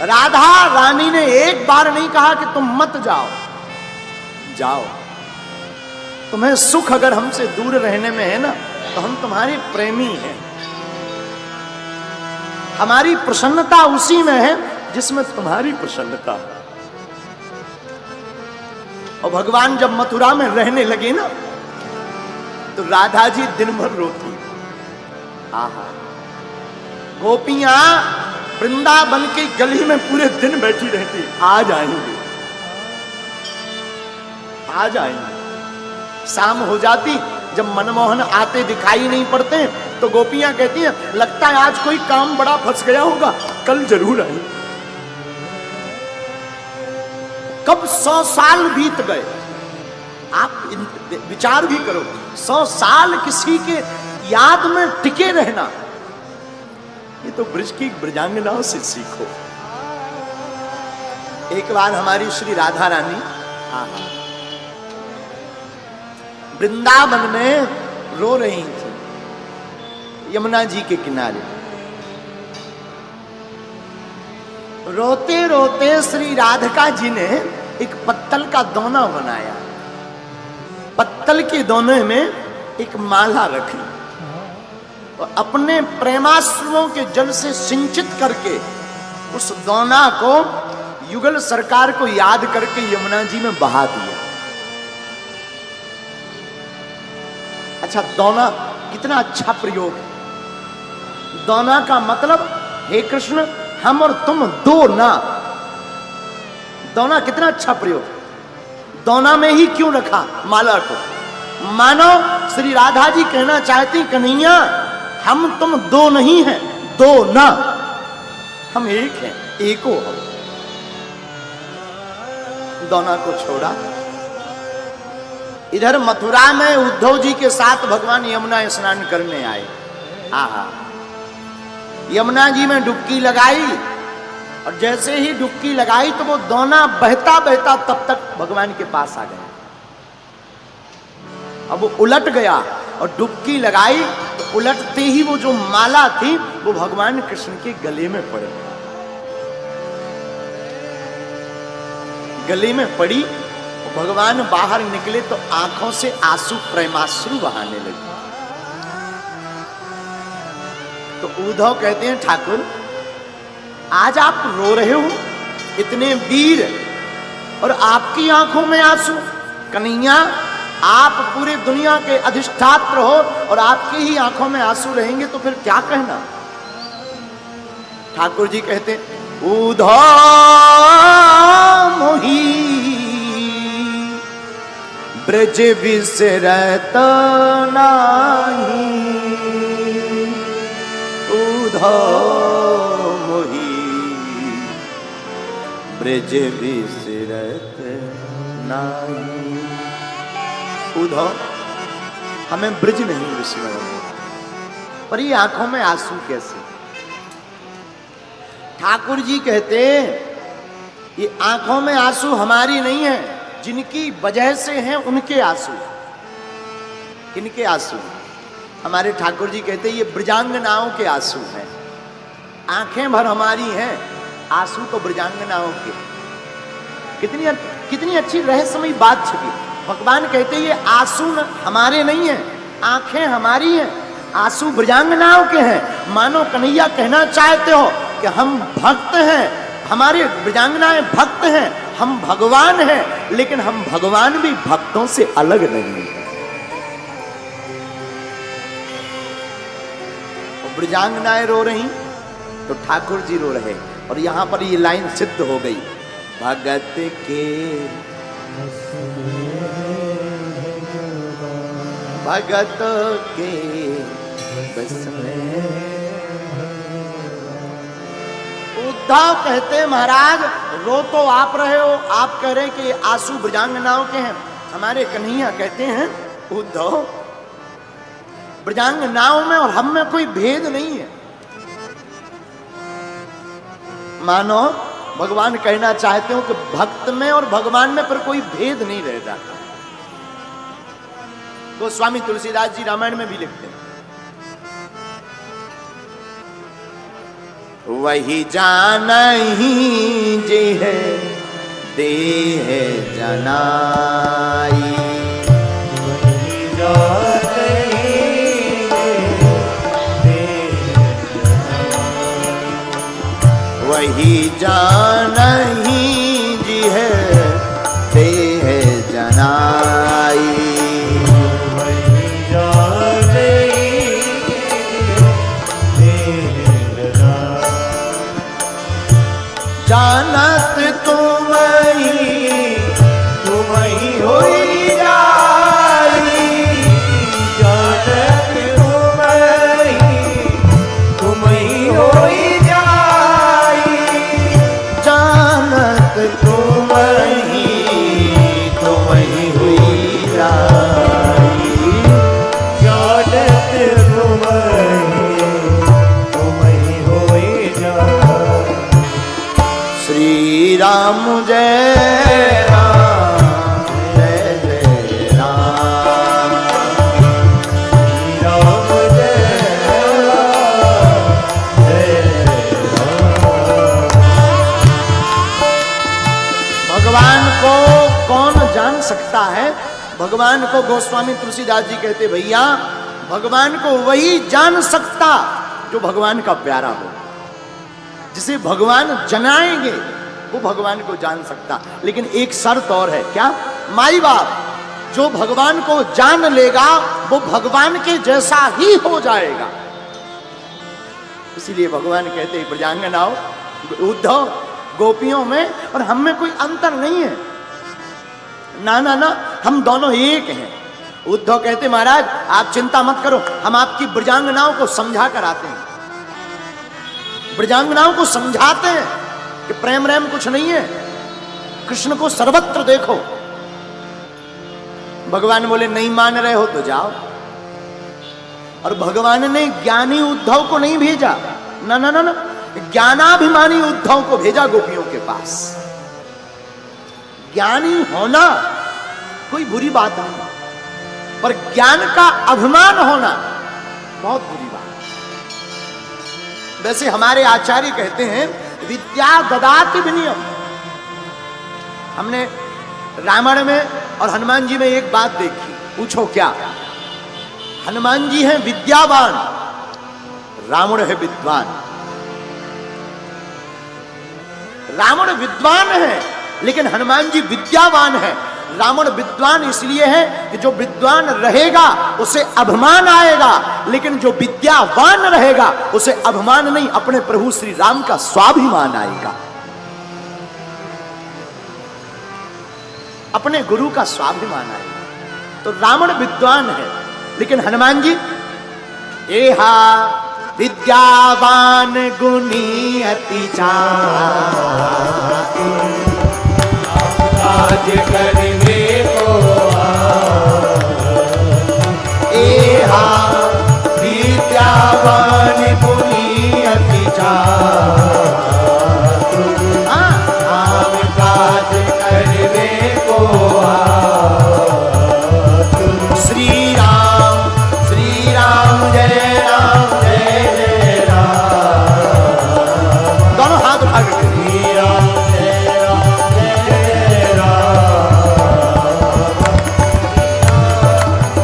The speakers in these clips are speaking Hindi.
राधा रानी ने एक बार नहीं कहा कि तुम मत जाओ, जाओ। तुम्हें सुख अगर हमसे दूर रहने में है ना, तो हम तुम्हारे प्रेमी हैं। हमारी प्रसन्नता उसी में है जिसमें तुम्हारी प्रसन्नता है। और भगवान जब मथुरा में रहने लगे ना, तो राधा जी दिन भर रोती। आहा, गोपियां वृंदावन की गली में पूरे दिन बैठी रहती, आ जाएंगे आ जाएंगे। शाम हो जाती, जब मनमोहन आते दिखाई नहीं पड़ते, तो गोपियां कहती हैं लगता है आज कोई काम बड़ा फंस गया होगा, कल जरूर आएंगे। कब 100 साल बीत गए, आप विचार भी करो। 100 साल किसी के याद में टिके रहना, ये तो ब्रज की ब्रजांगनाओं से सीखो। एक बार हमारी श्री राधा रानी वृंदावन में रो रही थी, यमुना जी के किनारे। रोते रोते श्री राधिका जी ने एक पत्तल का दोना बनाया। पत्तल के दोने में एक माला रखी और अपने प्रेमाश्रुओं के जल से सिंचित करके उस दोना को युगल सरकार को याद करके यमुना जी में बहा दिया। अच्छा, दोना कितना अच्छा प्रयोग है। दोना का मतलब हे कृष्ण, हम और तुम दो ना। दोना कितना अच्छा प्रयोग। दोना में ही क्यों रखा माला को? मानो श्री राधा जी कहना चाहती, कन्हैया हम तुम दो नहीं हैं, दो ना, हम एक हैं, एको हो। दोना को छोड़ा। इधर मथुरा में उद्धव जी के साथ भगवान यमुना स्नान करने आए। आहा, यमुना जी में डुबकी लगाई और जैसे ही डुबकी लगाई तो वो दोना बहता बहता तब तक भगवान के पास आ गया। अब वो उलट गया और डुबकी लगाई तो उलटते ही वो जो माला थी वो भगवान कृष्ण के गले में पड़ी। गले में पड़ी, भगवान बाहर निकले तो आंखों से आंसू, प्रेमाश्रु बहाने लगे। तो उद्धव कहते हैं ठाकुर आज आप रो रहे हो, इतने वीर, और आपकी आंखों में आंसू। कन्हैया आप पूरी दुनिया के अधिष्ठात्र हो और आपकी ही आंखों में आंसू रहेंगे तो फिर क्या कहना। ठाकुर जी कहते उद्धव मोही ब्रज विसरत नाही, उद्धव मोही ब्रज विसरत नाही। उद्धव हमें ब्रज नहीं विस्मरण होता, पर ये आंखों में आंसू कैसे? ठाकुर जी कहते ये आंखों में आंसू हमारी नहीं है, जिनकी वजह से हैं उनके आंसू। किनके आंसू? हमारे ठाकुर जी कहते ये ब्रजांगनाओं के आंसू हैं। आंखें भर हमारी हैं, आंसू तो ब्रजांगनाओं के। कितनी अच्छी रहस्यमयी बात छिपी। भगवान कहते ये आंसू हमारे नहीं हैं, आंखें हमारी हैं, आंसू ब्रजांगनाओं के हैं। मानो कन्हैया कहना चाहते हो कि हम भक्त हैं, हमारे ब्रजांगनाएं भक्त हैं, हम भगवान हैं, लेकिन हम भगवान भी भक्तों से अलग नहीं हैं। ब्रजांगनाएं रो रही तो ठाकुर जी रो रहे। और यहां पर ये लाइन सिद्ध हो गई, भगत के भगत के बस में। उद्धव कहते महाराज रो तो आप रहे हो, आप कह रहे कि आंसू ब्रजांगनाओं के हैं। हमारे कन्हैया कहते हैं उद्धव ब्रजांगनाओं में और हम में कोई भेद नहीं है। मानो भगवान कहना चाहते हो कि भक्त में और भगवान में पर कोई भेद नहीं रह जाता। तो स्वामी तुलसीदास जी रामायण में भी लिखते हैं, वही जानहि जेह देह जनाई। वही जानहि वही जानहि जिह देह जनाई। वही जानहि देह जनाई। जानत तुमहि होई जाई। जानत तुमहि होई जाई। जानत तुमहि हुई जाई। जानत तुमहि होई जाई। श्री राम जय राम जय जय राम। श्री राम जय राम जय राम। भगवान को कौन जान सकता है? भगवान को गोस्वामी तुलसीदास जी कहते, भैया भगवान को वही जान सकता जो भगवान का प्यारा हो। जिसे भगवान जनाएंगे वो भगवान को जान सकता। लेकिन एक शर्त और है, क्या? माई बाप जो भगवान को जान लेगा वो भगवान के जैसा ही हो जाएगा। इसीलिए भगवान कहते हैं, प्रजांगनाओं, उद्धव, गोपियों में और हम में कोई अंतर नहीं है। ना ना ना, हम दोनों एक हैं। उद्धव कहते, महाराज आप चिंता मत करो, हम आपकी ब्रजांगनाओं को समझा कर आते हैं। ब्रजांगनाओं को समझाते हैं कि प्रेम रैम कुछ नहीं है, कृष्ण को सर्वत्र देखो। भगवान बोले, नहीं मान रहे हो तो जाओ। और भगवान ने ज्ञानी उद्धव को नहीं भेजा, ना ना ना ना, ज्ञानाभिमानी उद्धव को भेजा गोपियों के पास। ज्ञानी होना कोई बुरी बात नहीं, पर ज्ञान का अभिमान होना बहुत बुरी बात। वैसे हमारे आचार्य कहते हैं, विद्या ददाति विनयम। हमने रामायण में और हनुमान जी में एक बात देखी, पूछो क्या? हनुमान जी हैं विद्यावान, रावण है विद्वान। रावण विद्वान है लेकिन हनुमान जी विद्यावान है। रावण विद्वान इसलिए है कि जो विद्वान रहेगा उसे अभिमान आएगा, लेकिन जो विद्यावान रहेगा उसे अभिमान नहीं, अपने प्रभु श्री राम का स्वाभिमान आएगा, अपने गुरु का स्वाभिमान आएगा। तो रावण विद्वान है लेकिन हनुमान जी एहा विद्यावान गुणी अति चातुर। आज करने को एहा विद्यावान गुणी अति चातुर। आम काज करने को श्री राम जय राम जय जय राम। दोनों हाथ उठा के श्री राम जय राम जय जय राम।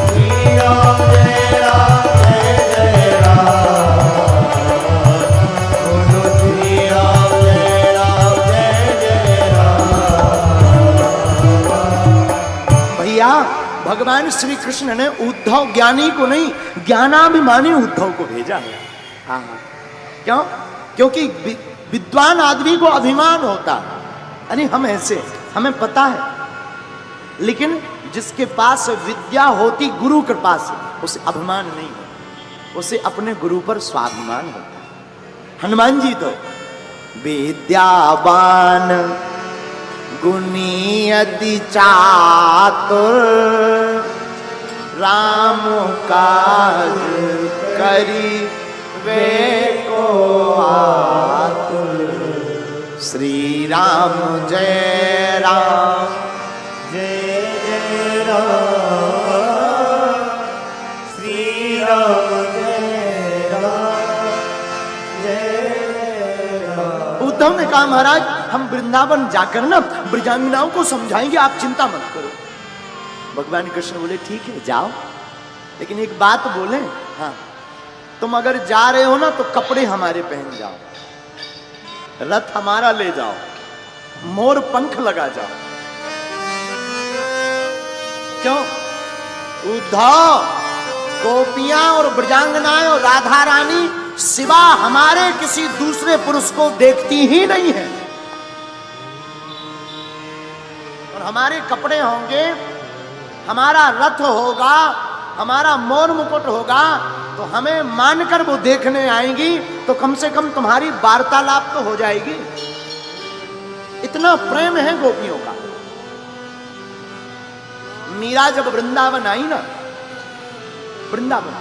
श्री राम जय राम जय जय राम। बोलो श्री राम जय राम जय जय राम। भैया भगवान श्री कृष्ण ने उद्धव ज्ञानी को नहीं, ज्ञानाभिमानी उद्धव को भेजा है। हाँ, क्यों? क्योंकि विद्वान आदमी को अभिमान होता, यानी हम ऐसे, हमें पता है, लेकिन जिसके पास विद्या होती गुरु कृपा से, उसे अभिमान नहीं होता, उसे अपने गुरु पर स्वाभिमान होता। हनुमान जी तो विद्यावान गुणी अति चातुर। राम काज करी वे को आतुर। श्री राम जय राम जय जय राम। श्री राम जय राम जय उद्धव ने कहा महाराज हम वृंदावन जाकर ना ब्रजांगनाओं को समझाएंगे, आप चिंता मत करो। भगवान कृष्ण बोले ठीक है जाओ, लेकिन एक बात बोले, हाँ तुम अगर जा रहे हो ना तो कपड़े हमारे पहन जाओ, रथ हमारा ले जाओ, मोर पंख लगा जाओ। क्यों? उद्धव गोपियां और ब्रजांगनाएं और राधा रानी सिवा हमारे किसी दूसरे पुरुष को देखती ही नहीं है, और हमारे कपड़े होंगे, हमारा रथ होगा, हमारा मोर मुकुट होगा, तो हमें मानकर वो देखने आएंगी, तो कम से कम तुम्हारी वार्तालाप तो हो जाएगी। इतना प्रेम है गोपियों का। मीरा जब वृंदावन आई ना, वृंदावन,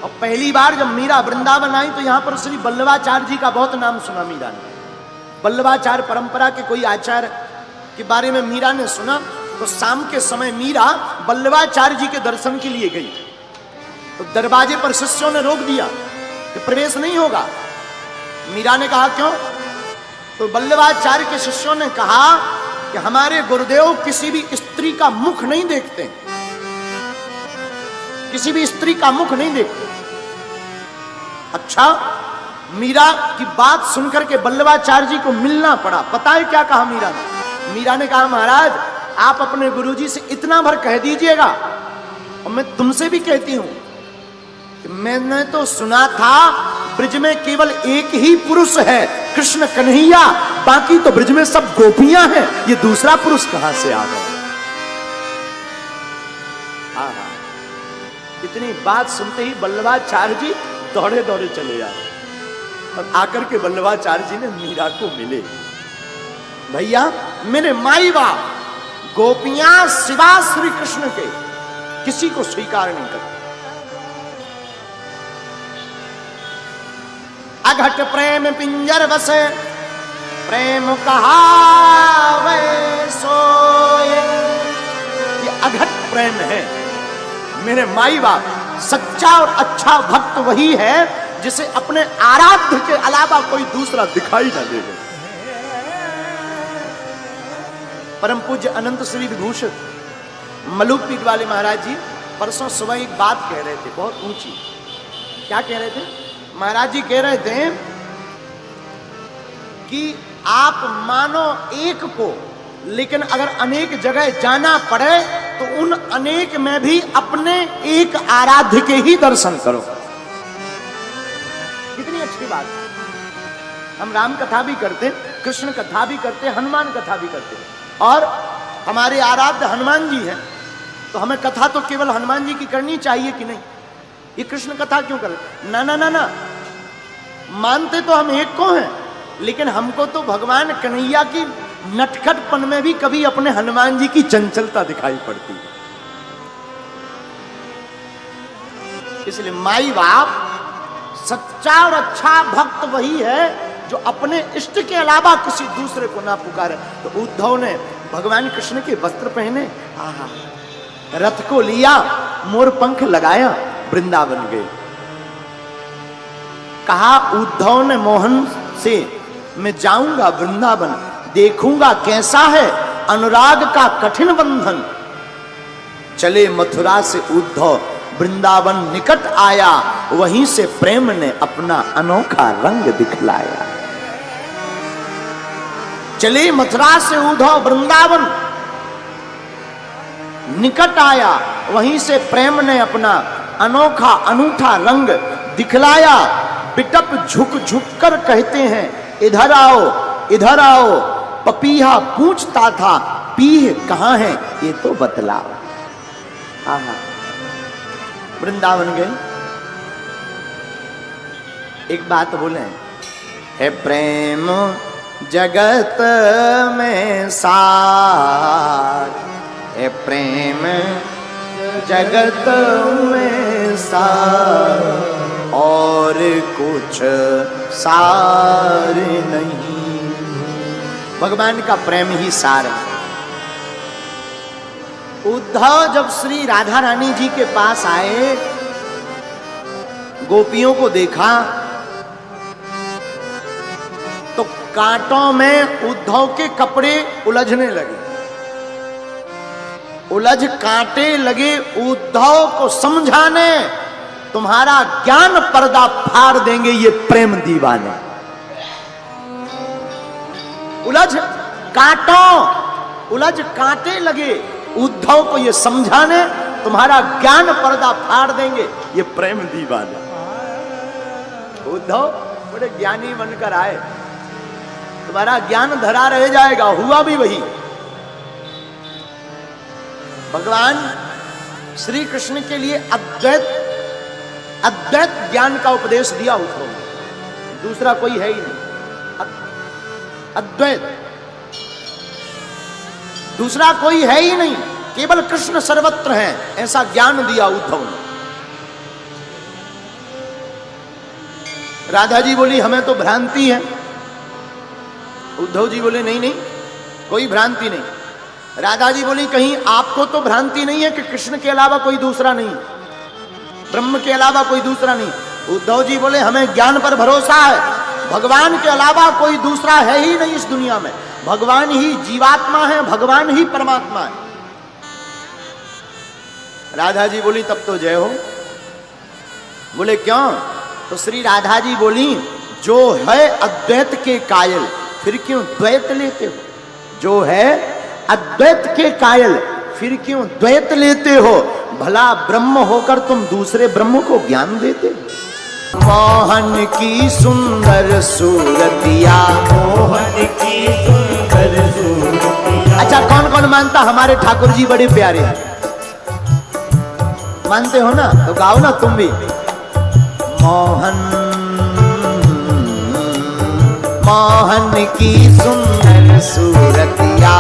और पहली बार जब मीरा वृंदावन आई तो यहां पर श्री वल्लभाचार्य जी का बहुत नाम सुना मीरा ने। वल्लभाचार्य परंपरा के कोई आचार्य के बारे में मीरा ने सुना, तो शाम के समय मीरा वल्लभाचार्य जी के दर्शन के लिए गई, तो दरवाजे पर शिष्यों ने रोक दिया कि प्रवेश नहीं होगा। मीरा ने कहा क्यों? तो वल्लभाचार्य के शिष्यों ने कहा कि हमारे गुरुदेव किसी भी स्त्री का मुख नहीं देखते, किसी भी स्त्री का मुख नहीं देखते। अच्छा, मीरा की बात सुनकर के वल्लभाचार्य जी को मिलना पड़ा। पता है क्या कहा मीरा ने? मीरा ने कहा महाराज आप अपने गुरुजी से इतना भर कह दीजिएगा, और मैं तुमसे भी कहती हूं कि मैंने तो सुना था ब्रज में केवल एक ही पुरुष है, कृष्ण कन्हैया, बाकी तो ब्रज में सब गोपियां हैं, ये दूसरा पुरुष कहां से आ गया? इतनी बात सुनते ही वल्लभाचार्य जी दौड़े दौड़े चले आए, और आकर के वल्लभाचार्य जी ने मीरा को मिले। भैया मेरे माई बाप गोपियां सिवा श्री कृष्ण के किसी को स्वीकार नहीं करते। अघट प्रेम पिंजर बसे, प्रेम कहावे सोए। ये अघट प्रेम है मेरे माई बाप। सच्चा और अच्छा भक्त वही है जिसे अपने आराध्य के अलावा कोई दूसरा दिखाई न दे। परम पूज्य अनंत श्री विभूषित मलुकपीठ वाले महाराज जी परसों सुबह एक बात कह रहे थे, बहुत ऊंची। क्या कह रहे थे? महाराज जी कह रहे थे कि आप मानो एक को, लेकिन अगर अनेक जगह जाना पड़े तो उन अनेक में भी अपने एक आराध्य के ही दर्शन करो। कितनी अच्छी बात है। हम राम कथा भी करते, कृष्ण कथा भी करते, हनुमान कथा भी करते, और हमारे आराध्य हनुमान जी हैं, तो हमें कथा तो केवल हनुमान जी की करनी चाहिए कि नहीं? ये कृष्ण कथा क्यों करें? ना ना ना ना, मानते तो हम एक को हैं, लेकिन हमको तो भगवान कन्हैया की नटखटपन में भी कभी अपने हनुमान जी की चंचलता दिखाई पड़ती है। इसलिए माई बाप सच्चा और अच्छा भक्त वही है जो अपने इष्ट के अलावा किसी दूसरे को ना पुकारे। तो उद्धव ने भगवान कृष्ण के वस्त्र पहने, आहा, रथ को लिया, मोर पंख लगाया, वृंदावन गए। कहा उद्धव ने मोहन से मैं जाऊंगा वृंदावन, देखूंगा कैसा है अनुराग का कठिन बंधन। चले मथुरा से उद्धव, वृंदावन निकट आया, वहीं से प्रेम ने अपना अनोखा रंग दिखलाया। चले मथुरा से उद्धव, वृंदावन निकट आया, वहीं से प्रेम ने अपना अनोखा अनूठा रंग दिखलाया। बिटप झुक झुक कर कहते हैं इधर आओ इधर आओ, पपीहा पूछता था पीह कहां है ये तो बतलाओ। आहा, वृंदावन गए। एक बात बोले, है प्रेम जगत में सार, है प्रेम जगत में सार, और कुछ सार नहीं। भगवान का प्रेम ही सार है। उद्धव जब श्री राधा रानी जी के पास आए, गोपियों को देखा तो कांटों में उद्धव के कपड़े उलझने लगे, उलझ कांटे लगे उद्धव को समझाने, तुम्हारा ज्ञान पर्दा फाड़ देंगे ये प्रेम दीवाने। उलझ कांटे लगे उद्धव को ये समझाने, तुम्हारा ज्ञान पर्दा फाड़ देंगे ये प्रेम दीवाने। उद्धव बड़े ज्ञानी बनकर आए, तुम्हारा ज्ञान धरा रह जाएगा। हुआ भी वही। भगवान श्री कृष्ण के लिए अद्वैत ज्ञान का उपदेश दिया उसको, दूसरा कोई है ही नहीं। अद्वैत दूसरा कोई है ही नहीं, केवल कृष्ण सर्वत्र है, ऐसा ज्ञान दिया उद्धव ने। राधा जी बोली हमें तो भ्रांति है। उद्धव जी बोले नहीं नहीं, कोई भ्रांति नहीं। राधा जी बोली कहीं आपको तो भ्रांति नहीं है कि कृष्ण के अलावा कोई दूसरा नहीं, ब्रह्म के अलावा कोई दूसरा नहीं। उद्धव जी बोले हमें ज्ञान पर भरोसा है, भगवान के अलावा कोई दूसरा है ही नहीं इस दुनिया में, भगवान ही जीवात्मा है, भगवान ही परमात्मा है। राधा जी बोली तब तो जय हो। बोले क्यों? तो श्री राधा जी बोली जो है अद्वैत के कायल फिर क्यों द्वैत लेते हो? जो है अद्वैत के कायल फिर क्यों द्वैत लेते हो? भला ब्रह्म होकर तुम दूसरे ब्रह्म को ज्ञान देते हो। मोहन की सुंदर सूरतिया, मोहन की सुंदर सूरतिया। अच्छा कौन कौन मानता हमारे ठाकुर जी बड़े प्यारे हैं? मानते हो ना? तो गाओ ना तुम भी। मोहन की सुंदर सूरतिया,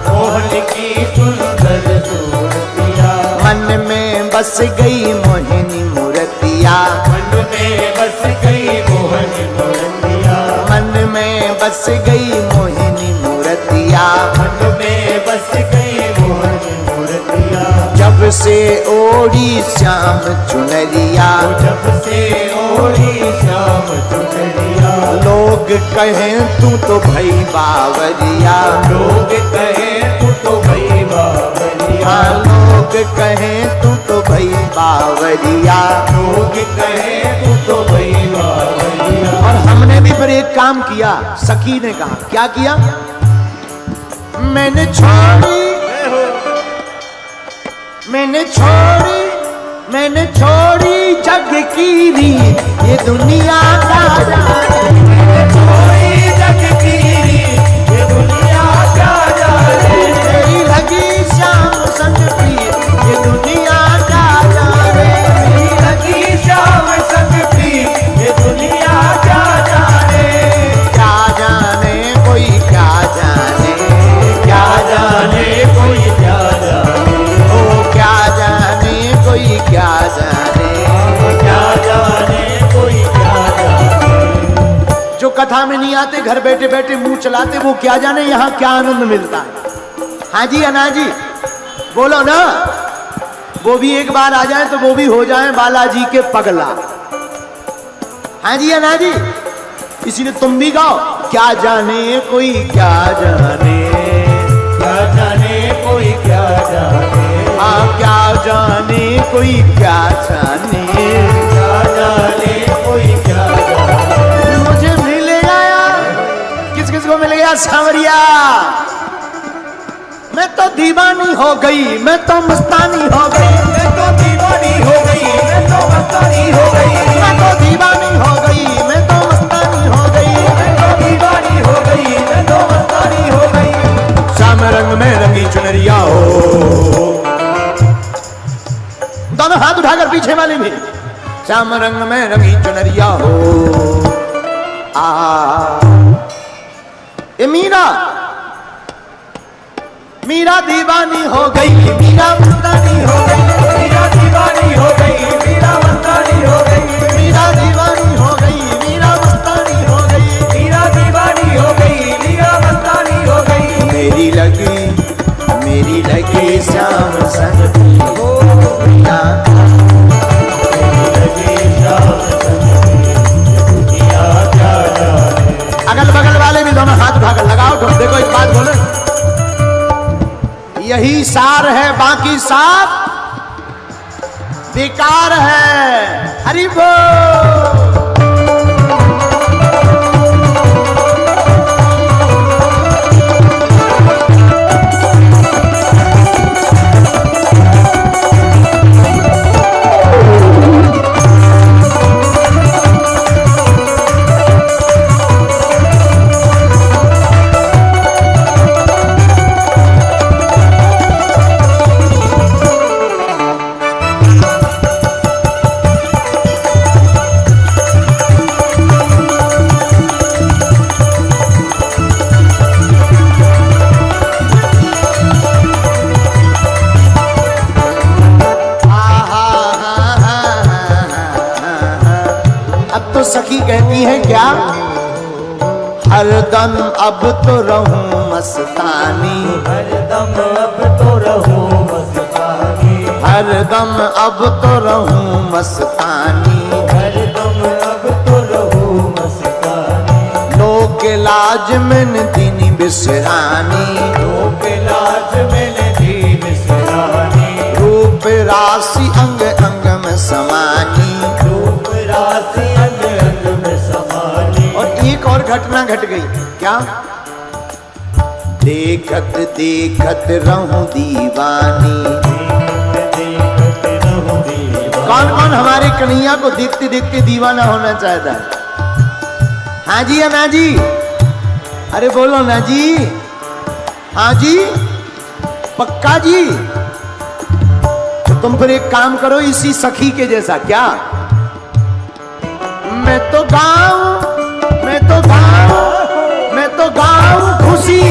मोहन की सुंदर सूरतिया। मन में बस गई मोहिनी मूर्तिया, मन में बस गई मोहनी मूर्तिया। मन में बस गई मोहिनी मूर्तिया। मन में बस गई मोहनी मूर्तिया। जब से ओढ़ी श्याम चुनरिया, जब से ओढ़ी श्याम चुनरिया। लोग कहें तू तो भई बावरिया, लोग कहें तू तो भई बावरिया। हाँ लोग कहें तू तो भई बावरिया। लोग कहें तू तो भई बावरिया। और हमने भी फिर एक काम किया, सखी ने कहा क्या किया? मैंने छोड़ी जग की रीत, ये दुनिया का जाने। छोड़ी जग की रीत, ये दुनिया क्या जाने। मेरी लगी श्याम संग प्रीत, ये दुनिया का जाने। मेरी लगी श्याम संग प्रीत, ये दुनिया क्या जाने। क्या जाने कोई क्या जाने, क्या जाने कोई क्या जाने। ओ क्या जाने कोई क्या जाने, क्या जाने कोई क्या जाने। जो कथा में नहीं आते घर बैठे बैठे मुंह चलाते वो क्या जाने यहाँ क्या आनंद मिलता है। हाँ जी अना जी बोलो ना, वो भी एक बार आ जाए तो वो भी हो जाए बालाजी के पगला। हाँ जी अना जी, इसीलिए तुम भी गाओ क्या जाने कोई क्या जाने। क्या जाने कोई क्या जाने। हाँ क्या जाने कोई क्या जाने। क्या जाने कोई क्या जाने। मुझे मिल गया, किस किस को मिल गया? सांवरिया। मैं तो दीवानी हो गई, मैं तो मस्तानी हो गई। मैं तो दीवानी हो गई, मैं तो मस्तानी हो गई। मैं तो दीवानी हो गई, मैं तो मस्तानी हो गई। मैं तो दीवानी हो गई, मैं तो मस्तानी हो गई। श्याम रंग में रंगी चुनरिया हो, दोनों हाथ उठाकर पीछे वाले भी। श्याम रंग में रंगी चुनरिया हो। ये मीरा दीवानी हो गई, मीरा मस्तानी हो गई। मीरा दीवानी हो गई, मीरा मस्तानी हो गई। मीरा दीवानी हो गई, मीरा मस्तानी हो गई। मीरा दीवानी हो गई, मीरा मस्तानी हो गई। मेरी लगी श्याम संग प्रिया। अगल बगल वाले भी दोनों देखो एक बात बोले, यही सार है, बाकी साथ बेकार है। हरि बोल। सखी कहती है क्या, हरदम अब तो रहूं मस्तानी, हरदम अब तो रहूं मस्तानी, हरदम अब तो रहूं मस्तानी, हरदम अब तो रहूं मस्तानी। लोक लाज में दीनी बिसरानी, लोक लाज में दी बिसरानी, रूप राशि अंग अंग में समानी, रूप राशि अंग अंग में समानी। और एक और घटना घट गई, क्या, देखत देखत रहूं दीवानी। कौन कौन हमारे कन्हैया को देखते देखते दीवाना होना चाहता है? हाँ जी या ना जी? अरे बोलो ना जी, हाँ जी, पक्का जी। तो तुम फिर एक काम करो इसी सखी के जैसा, क्या, मैं तो गाऊं, मैं तो गाऊं, मैं तो गाऊं खुशी